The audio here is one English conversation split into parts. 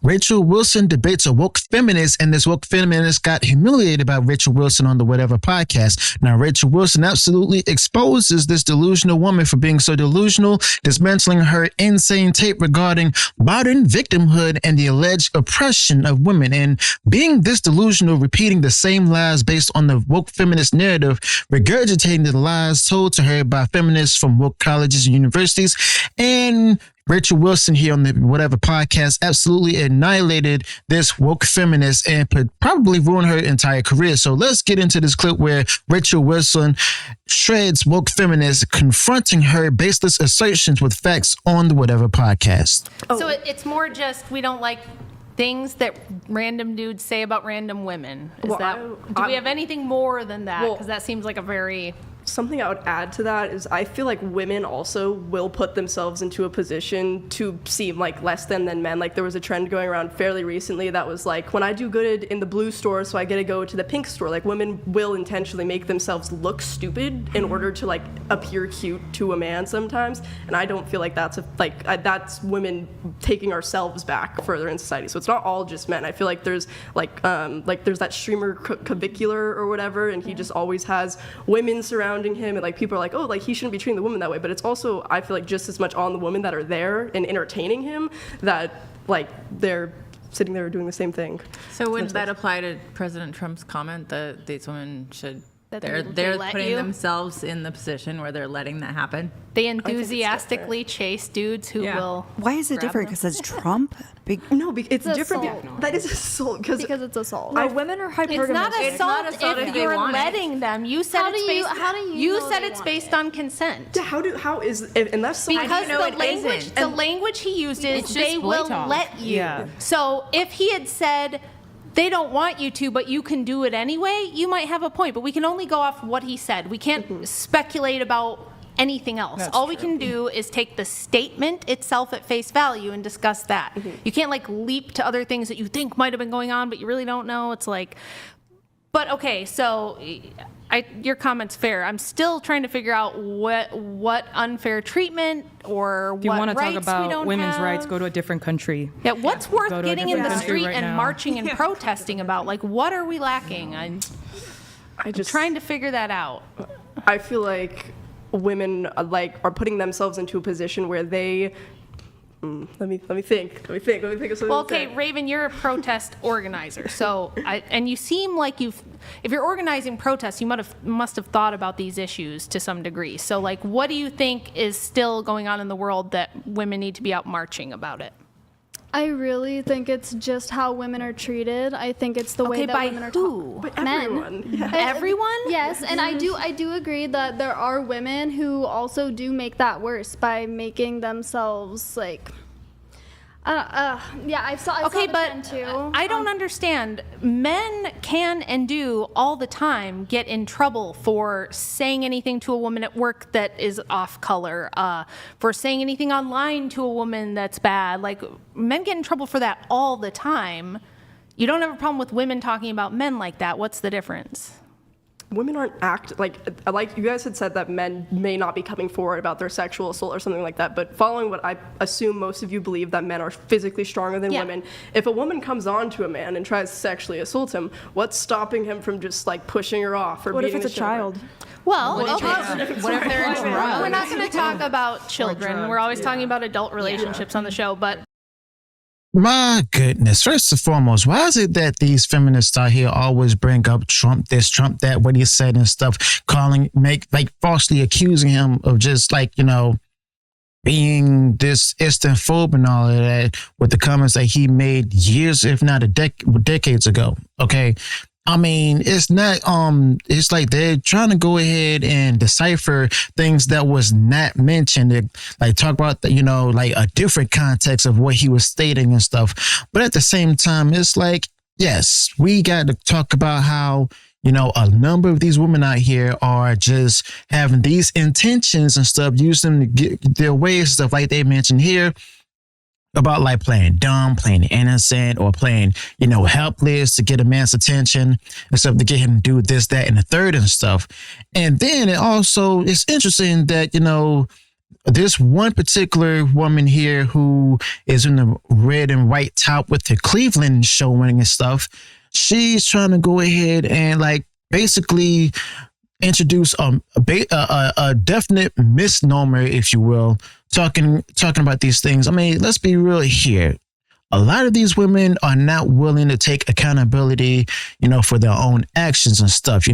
Rachel Wilson debates a woke feminist, and this woke feminist got humiliated by Rachel Wilson on the Whatever podcast. Now, Rachel Wilson absolutely exposes this delusional woman for being so delusional, dismantling her insane tape regarding modern victimhood and the alleged oppression of women. And being this delusional, repeating the same lies based on the woke feminist narrative, regurgitating the lies told to her by feminists from woke colleges and universities. And Rachel Wilson here on the Whatever podcast absolutely annihilated this woke feminist and could probably ruin her entire career. So let's get into this clip where Rachel Wilson shreds woke feminists, confronting her baseless assertions with facts on the Whatever podcast. So it's more just we don't like things that random dudes say about random women. Do we have anything more than that? Because that seems like a very... Something I would add to that is I feel like women also will put themselves into a position to seem like less than men. Like there was a trend going around fairly recently that was like, when I do good in the blue store, so I get to go to the pink store. Like women will intentionally make themselves look stupid in order to like appear cute to a man sometimes. And I don't feel like that's that's women taking ourselves back further in society. So it's not all just men. I feel like there's there's that streamer Cavicular or whatever, and he just always has women surrounding him, and like people are like, oh, like he shouldn't be treating the woman that way, but it's also, I feel like, just as much on the women that are there and entertaining him that like they're sitting there doing the same thing. So would that apply to President Trump's comment that these women should they're putting themselves in the position where they're letting that happen? They enthusiastically chase dudes who will. Why is it different? Because it's Trump? No, it's different. Assault. That is assault because it's assault. No, women are hypergamous. It's not assault if you're letting them. You said How do you know said they it's want based on consent. How is and that's so Because the language he used is they will let you. Yeah. So if he had said they don't want you to, but you can do it anyway, you might have a point. But we can only go off what he said. We can't speculate about anything else. That's All we true. can do is take the statement itself at face value and discuss that. You can't like leap to other things that you think might have been going on, but you really don't know. It's like, but okay, so your comment's fair. I'm still trying to figure out what unfair treatment or If you what want to talk rights we about don't women's have. rights, go to a different country. Yeah, what's worth Go to a getting in different the country street right and now. marching and protesting about? Like, what are we lacking? I'm trying to figure that out. I feel like women are putting themselves into a position where they let me think of something. Well, to say. okay, Raven, you're a protest organizer, so and you seem like if you're organizing protests, you must have thought about these issues to some degree. So, like, what do you think is still going on in the world that women need to be out marching about it? I really think it's just how women are treated. I think it's the way that by women are who? taught. But everyone. Yeah. Everyone? Yes, and I do agree that there are women who also do make that worse by making themselves like. I saw Okay, the but trend too. I don't understand. Men can and do all the time get in trouble for saying anything to a woman at work that is off color, for saying anything online to a woman that's bad. Like, men get in trouble for that all the time. You don't have a problem with women talking about men like that. What's the difference? Women aren't like you guys had said that men may not be coming forward about their sexual assault or something like that, but following what I assume most of you believe, that men are physically stronger than women. If a woman comes on to a man and tries to sexually assault him, what's stopping him from just like pushing her off or What if beating it's a the shit out child? of her? Well, What if they're in drugs? we're not going to talk about children. drugs, We're always talking about adult relationships on the show, but My goodness. First and foremost, why is it that these feminists out here always bring up Trump this, Trump that, what he said and stuff, falsely accusing him of just being this Islamophobe and all of that with the comments that he made years, if not decades ago. Okay. I mean, it's not, it's like they're trying to go ahead and decipher things that was not mentioned, like talk about, a different context of what he was stating and stuff. But at the same time, it's like, yes, we got to talk about how, a number of these women out here are just having these intentions and stuff, using them to get their ways and stuff like they mentioned here. About like playing dumb, playing innocent, or playing, helpless to get a man's attention and stuff, to get him to do this, that, and the third and stuff. And then it's interesting that, this one particular woman here who is in the red and white top with the Cleveland showing and stuff, she's trying to go ahead and like basically introduce a definite misnomer, if you will, talking about these things. I mean, let's be real here. A lot of these women are not willing to take accountability, for their own actions and stuff,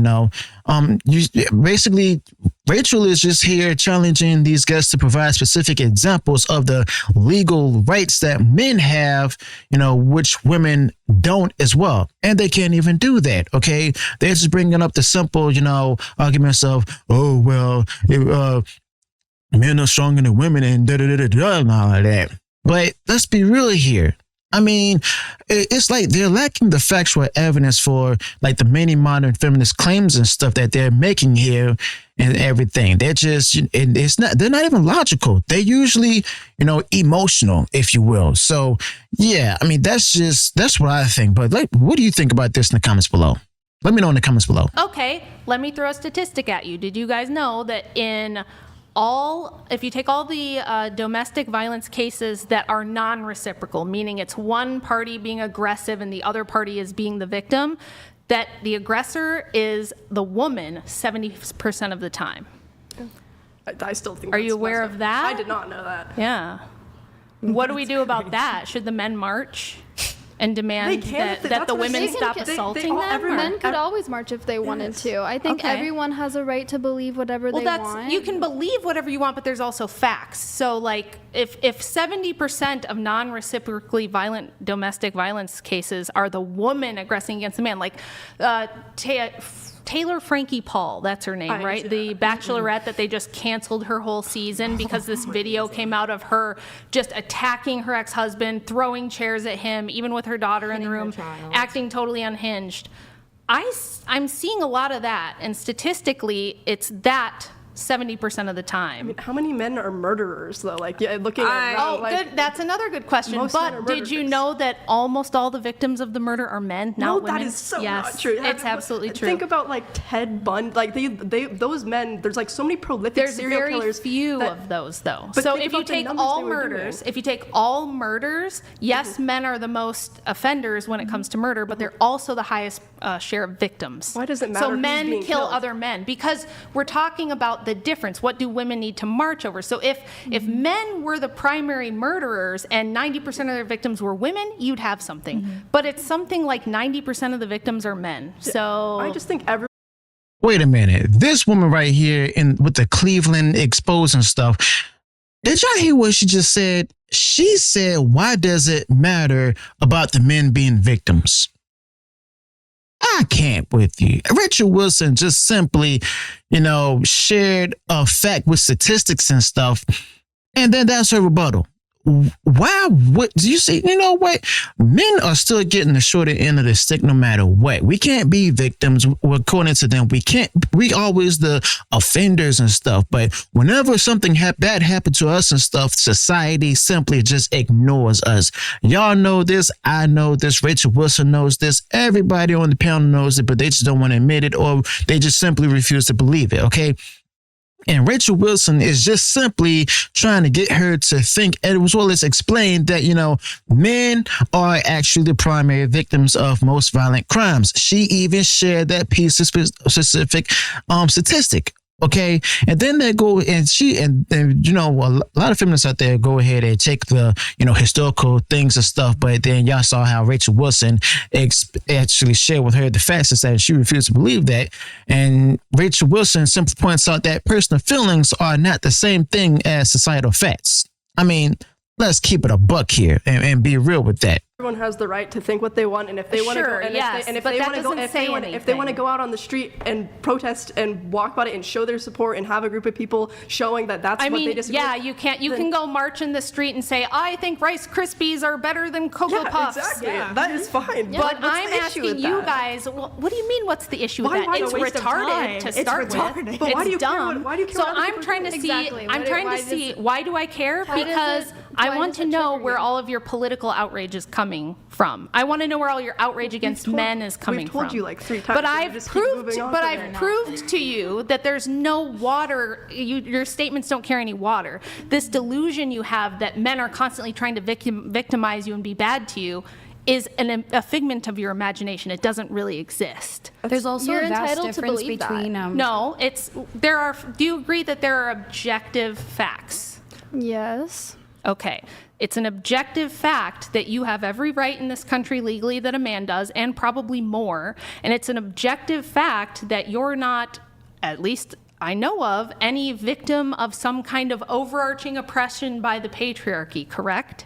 basically, Rachel is just here challenging these guests to provide specific examples of the legal rights that men have, which women don't as well. And they can't even do that, okay? They're just bringing up the simple, arguments of, oh, well, men are stronger than women and da-da-da-da-da and all of that. But let's be real here. I mean, it's like they're lacking the factual evidence for like the many modern feminist claims and stuff that they're making here and everything. They're just, they're not even logical. They're usually, emotional, if you will. So yeah, I mean, that's what I think. But like, what do you think about this in the comments below? Let me know in the comments below. Okay, let me throw a statistic at you. Did you guys know that if you take all the domestic violence cases that are non-reciprocal, meaning it's one party being aggressive and the other party is being the victim, that the aggressor is the woman 70% of the time? I still think. Are you aware of that? I did not know that. Yeah. What do we do about that? Should the men march and demand that the women stop assaulting them? Men could always march if they wanted to. I think everyone has a right to believe whatever they want. You can believe whatever you want, but there's also facts. So like if 70% of non-reciprocally violent domestic violence cases are the woman aggressing against the man, like Taylor Frankie Paul, that's her name, right? The Bachelorette that they just canceled her whole season because this video came out of her just attacking her ex-husband, throwing chairs at him, even with her daughter in the room, acting totally unhinged. I'm seeing a lot of that, and statistically, it's that 70% of the time. I mean, how many men are murderers, though? Like, looking at good. That's another good question. But did you know that almost all the victims of the murder are men, not women? That is so not true. It's absolutely true. Think about like Ted Bundy. Like those men. There's like so many prolific serial killers. There's very few of those, though. So if you take all murders, yes, men are the most offenders when it comes to murder, but they're also the highest share of victims. Why does it matter? So men being kill killed? other men because we're talking about the difference. What do women need to march over? So if men were the primary murderers and 90% of their victims were women, you'd have something. But it's something like 90% of the victims are men. So I just think Wait a minute. This woman right here with the Cleveland exposed and stuff. Did y'all hear what she just said? She said, why does it matter about the men being victims? I can't with you. Richard Wilson just simply, shared a fact with statistics and stuff. And then that's her rebuttal. Why? What do you see? You know what? Men are still getting the shorter end of the stick no matter what. We can't be victims. According to them, we always the offenders and stuff. But whenever something bad happened to us and stuff, society simply just ignores us. Y'all know this. I know this. Rachel Wilson knows this. Everybody on the panel knows it, but they just don't want to admit it, or they just simply refuse to believe it. Okay. And Rachel Wilson is just simply trying to get her to think, as well as explain that, men are actually the primary victims of most violent crimes. She even shared that piece of specific statistic. Okay. And then they go and a lot of feminists out there go ahead and take the, historical things and stuff. But then y'all saw how Rachel Wilson actually shared with her the facts and said she refused to believe that. And Rachel Wilson simply points out that personal feelings are not the same thing as societal facts. I mean, let's keep it a buck here and be real with that. Everyone has the right to think what they want, and if they want to go, if they want to go out on the street and protest and walk about it and show their support and have a group of people showing that that's what they disagree. Yeah, you can't. You can go march in the street and say, "I think Rice Krispies are better than Cocoa Puffs." Exactly. Yeah. That is fine. Yeah. But I'm asking you guys, what do you mean? What's the issue with that? It's retarded to start with. But why do you dumb. care? Why do you care? So I'm trying to see. I'm trying to see. Why do I care? Because I want to know where all of your political outrage is coming from. I want to know where all your outrage against men is coming from. We've told you like 3 times. But I've proved to you that there's no water. Your statements don't carry any water. This delusion you have that men are constantly trying to victimize you and be bad to you is a figment of your imagination. It doesn't really exist. There's also You're a vast entitled to difference believe that. between No, do you agree that there are objective facts? Yes. Okay. It's an objective fact that you have every right in this country legally that a man does, and probably more. And it's an objective fact that you're not, at least I know of, any victim of some kind of overarching oppression by the patriarchy, correct?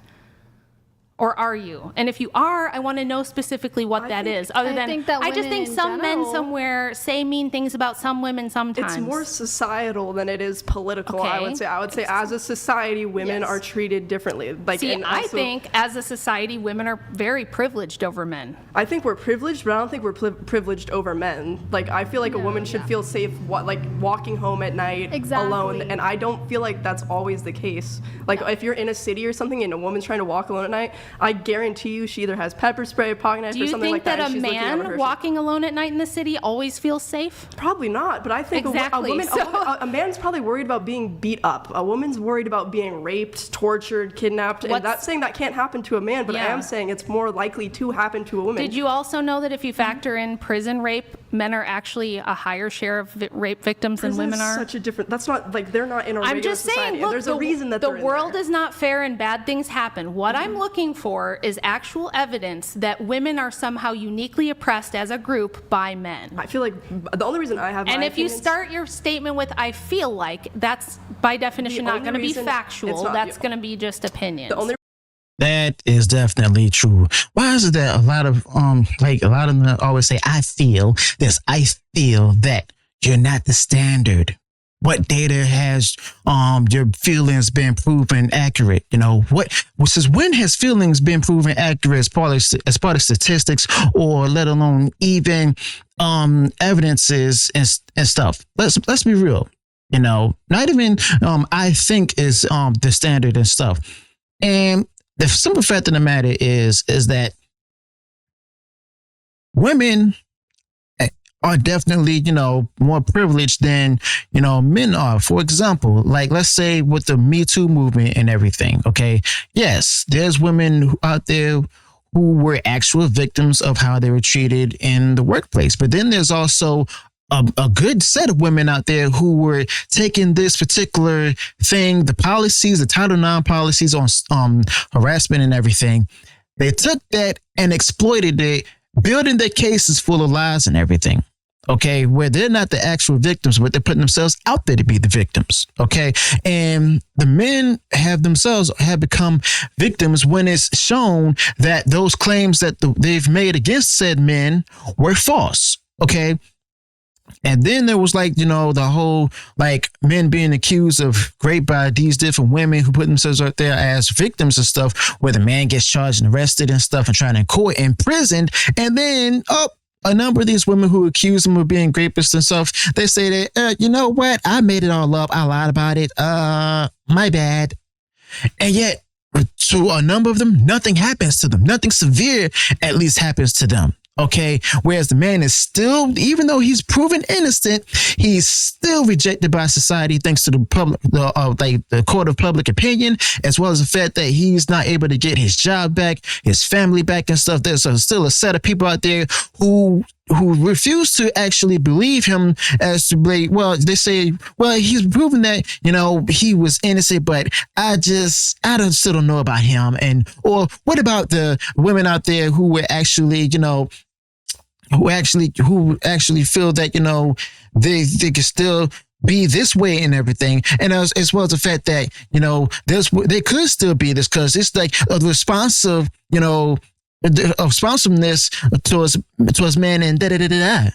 Or are you? And if you are, I want to know specifically what that is. Other than, I just think some men somewhere say mean things about some women sometimes. It's more societal than it is political, I would say. I would say as a society, women are treated differently. Like, See, I think as a society, women are very privileged over men. I think we're privileged, but I don't think we're privileged over men. Like, I feel like a woman should feel safe, like walking home at night alone, and I don't feel like that's always the case. Like, if you're in a city or something and a woman's trying to walk alone at night, I guarantee you she either has pepper spray, pocket knife, or something like that. Do you think that a man walking alone at night in the city always feels safe? Probably not, but I think a man's probably worried about being beat up. A woman's worried about being raped, tortured, kidnapped. And that's saying that can't happen to a man, but I am saying it's more likely to happen to a woman. Did you also know that if you factor in prison rape, men are actually a higher share of rape victims than women are? Such a different. That's not like they're not in a regular society. I'm just saying, look, there's a reason that the world is not fair and bad things happen. What I'm looking for is actual evidence that women are somehow uniquely oppressed as a group by men. I feel like the only reason I have and if you start your statement with "I feel like," that's by definition not going to be factual. That's going to be just opinions. That is definitely true. Why is it that a lot of them always say, I feel this, I feel that? You're not the standard. What data has your feelings been proven accurate? You know, since when has feelings been proven accurate as part of statistics, or let alone even evidences and stuff? Let's be real. You know, not even I think is the standard and stuff. And the simple fact of the matter is that women are definitely, you know, more privileged than, you know, men are. For example, like, let's say with the Me Too movement and everything. Okay. Yes, there's women out there who were actual victims of how they were treated in the workplace. But then there's also a good set of women out there who were taking this particular thing, the policies, the Title IX policies on harassment and everything. They took that and exploited it, building their cases full of lies and everything. Okay, where they're not the actual victims, but they're putting themselves out there to be the victims. Okay, and the men have become victims when it's shown that those claims that they've made against said men were false. Okay. And then there was like, you know, the whole like men being accused of rape by these different women who put themselves out there as victims and stuff, where the man gets charged and arrested and stuff and tried in court, imprisoned. And then a number of these women who accuse them of being rapists and stuff, they say that, you know what? I made it all up. I lied about it. My bad. And yet to a number of them, nothing happens to them. Nothing severe at least happens to them. Okay, whereas the man is still, even though he's proven innocent, he's still rejected by society thanks to the court of public opinion, as well as the fact that he's not able to get his job back, his family back and stuff. There's still a set of people out there who refuse to actually believe him as to be, well, they say, well, he's proven that, you know, he was innocent, but I still don't know about him. Or what about the women out there who were actually, you know, who actually feel that, you know, they could still be this way and everything. And as well as the fact that, you know, they could still be this, because it's like a responsive, you know, responsiveness towards men and da-da-da-da-da.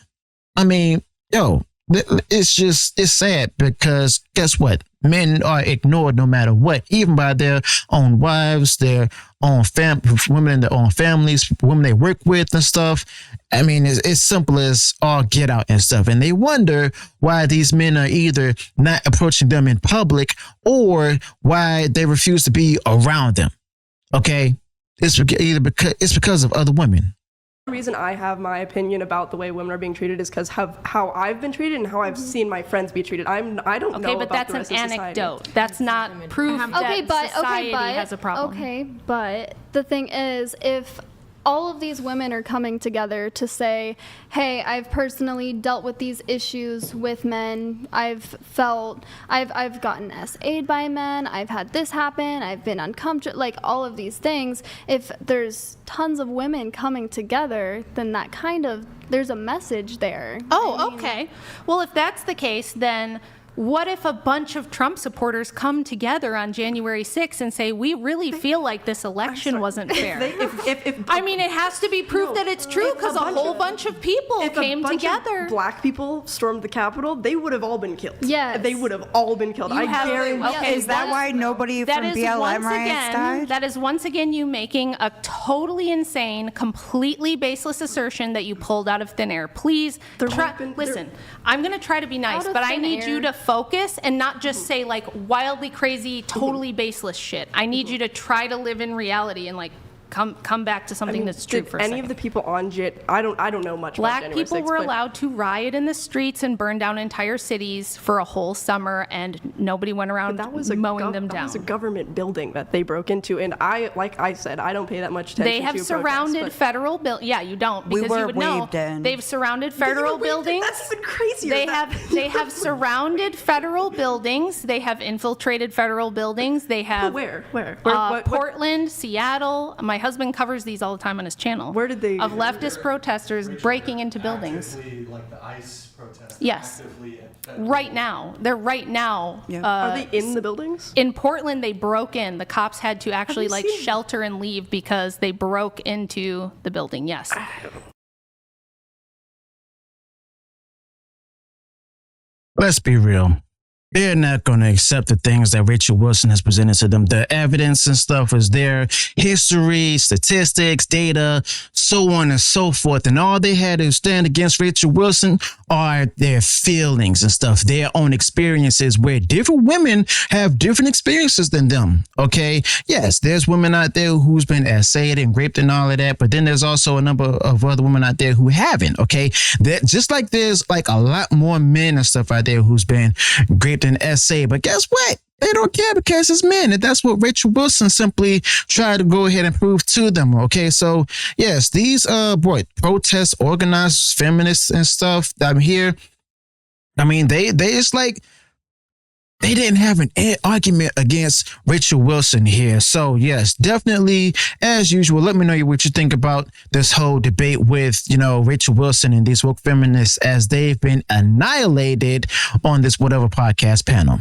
I mean, yo, it's sad because guess what? Men are ignored no matter what, even by their own wives, their own women in their own families, women they work with and stuff. I mean, it's simple as all get out and stuff. And they wonder why these men are either not approaching them in public or why they refuse to be around them. Okay? It's because of other women. The reason I have my opinion about the way women are being treated is because how I've been treated and how I've seen my friends be treated. I don't know but about that's the rest an of society. anecdote. That's not proof that society has a problem. Okay, but the thing is, if all of these women are coming together to say, hey, I've personally dealt with these issues with men. I've gotten SA'd by men. I've had this happen. I've been uncomfortable, like all of these things. If there's tons of women coming together, then that there's a message there. Oh, okay. Well, if that's the case, then what if a bunch of Trump supporters come together on January 6th and say, we really feel like this election wasn't fair? I mean, it has to be proof that it's true because a whole bunch of people came together. If black people stormed the Capitol, they would have all been killed. Yes. They would have all been killed. Is that why nobody from BLM riots died? That is once again you making a totally insane, completely baseless assertion that you pulled out of thin air. Please, listen, I'm going to try to be nice, but I need you to focus and not just say like wildly crazy, totally baseless shit. I need you to try to live in reality and like come back to something that's true for a second. Any of the people on JIT, I don't know much Black about January 6th. people were allowed to riot in the streets and burn down entire cities for a whole summer, and nobody went around mowing them down. That was a government building that they broke into, and like I said, I don't pay that much attention to They have surrounded federal buildings. Yeah, you don't, because you would know. They've surrounded federal buildings. That's even crazier. They have surrounded federal buildings. They have infiltrated federal buildings. They have Where? Portland, Seattle. My husband covers these all the time on his channel. Where did they? Of leftist protesters breaking into buildings. Like the ICE protests. Yes. Right now. They're right now. Yeah. Are they in the buildings? In Portland, they broke in. The cops had to actually shelter and leave because they broke into the building. Yes. Let's be real. They're not going to accept the things that Rachel Wilson has presented to them. The evidence and stuff is there, history, statistics, data, so on and so forth. And all they had to stand against Rachel Wilson are their feelings and stuff, their own experiences, where different women have different experiences than them. Okay. Yes, there's women out there who's been essayed and raped and all of that. But then there's also a number of other women out there who haven't. Okay. That just like there's like a lot more men and stuff out there who's been raped and essayed. But guess what? They don't care because it's men. And that's what Rachel Wilson simply tried to go ahead and prove to them. Okay. So yes, these protest organizers, feminists and stuff I'm here. I mean, they it's like they didn't have an argument against Rachel Wilson here. So yes, definitely, as usual, let me know what you think about this whole debate with, Rachel Wilson and these woke feminists as they've been annihilated on this whatever podcast panel.